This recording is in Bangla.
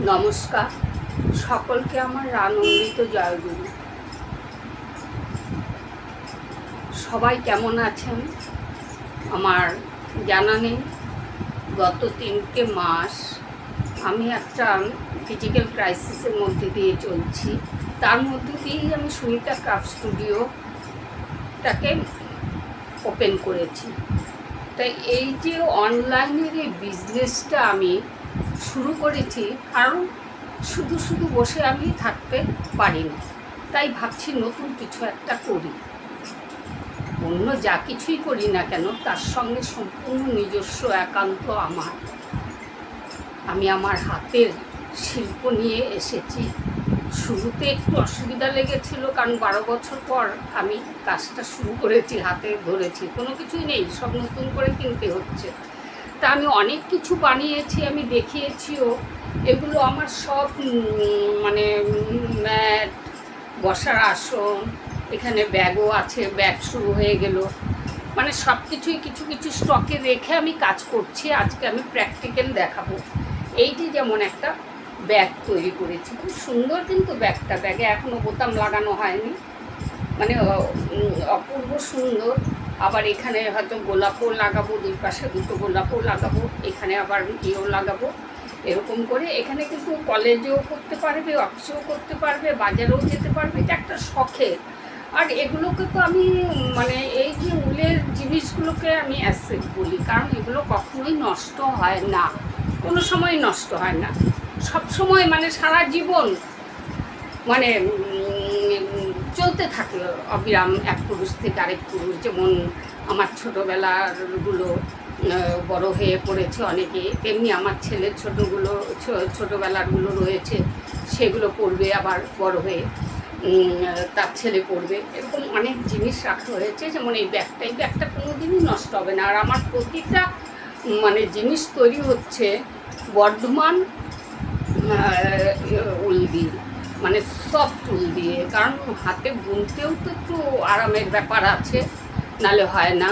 নমস্কার সকলকে আমার আনন্দিত জয়গুরু। সবাই কেমন আছেন আমার জানা নেই। গত 3টে মাস আমি একটা ফিজিক্যাল ক্রাইসিসের মধ্যে দিয়ে চলছি। তার মধ্যে দিয়েই আমি সুনিতা ক্রাফট স্টুডিওটাকে ওপেন করেছি। তাই এই যে অনলাইনের এই বিজনেসটা আমি শুরু করেছি, কারণ শুধু শুধু বসে আমি থাকতে পারি না। তাই ভাবছি নতুন কিছু একটা করি। অন্য যা কিছুই করি না কেন, তার সঙ্গে সম্পূর্ণ নিজস্ব একান্ত আমি আমার হাতের শিল্প নিয়ে এসেছি। শুরুতে একটু অসুবিধা লেগেছিল, কারণ 12 বছর পর আমি কাজটা শুরু করেছি, হাতে ধরেছি, কোনো কিছুই নেই, সব নতুন করে কিনতে হচ্ছে। তা আমি অনেক কিছু বানিয়েছি, আমি দেখিয়েছিও। এগুলো আমার সব মানে ম্যাট, বসার আসন, এখানে ব্যাগও আছে, ব্যাগ শুরু হয়ে গেল। মানে সব কিছুই কিছু কিছু স্টকে রেখে আমি কাজ করছি। আজকে আমি প্র্যাকটিক্যাল দেখাবো। এই যে যেমন একটা ব্যাগ তৈরি করেছি, খুব সুন্দর কিন্তু ব্যাগে এখনও বোতাম লাগানো হয়নি, মানে অপূর্ব সুন্দর। আবার এখানে হয়তো গোলাপও লাগাবো, দুই পাশে দুটো গোলাপও লাগাবো, এখানে আবার ইয়েও লাগাবো। এরকম করে এখানে কিন্তু কলেজেও করতে পারবে, অফিসেও করতে পারবে, বাজারেও যেতে পারবে। এটা একটা শখের। আর এগুলোকে তো আমি মানে এই যে উলের জিনিসগুলোকে আমি অ্যাসেট বলি, কারণ এগুলো কখনোই নষ্ট হয় না, কোনো সময় নষ্ট হয় না। সব সময় মানে সারা জীবন মানে চলতে থাকে অবিরাম, এক পুরুষ থেকে আরেক পুরুষ। যেমন আমার ছোটোবেলারগুলো বড় হয়ে পড়েছে অনেকে, তেমনি আমার ছেলের ছোটোবেলারগুলো রয়েছে, সেগুলো পড়বে আবার বড় হয়ে তার ছেলে পড়বে। এরকম অনেক জিনিস রাখা হয়েছে। যেমন এই ব্যাগটা কোনো দিনই নষ্ট হবে না। আর আমার প্রতিটা মানে জিনিস তৈরি হচ্ছে বর্ধমান উল দিয়ে, মানে সফট উল দিয়ে, কারণ হাতে বুনতেও তো একটু আরামের ব্যাপার আছে, নালে হয় না।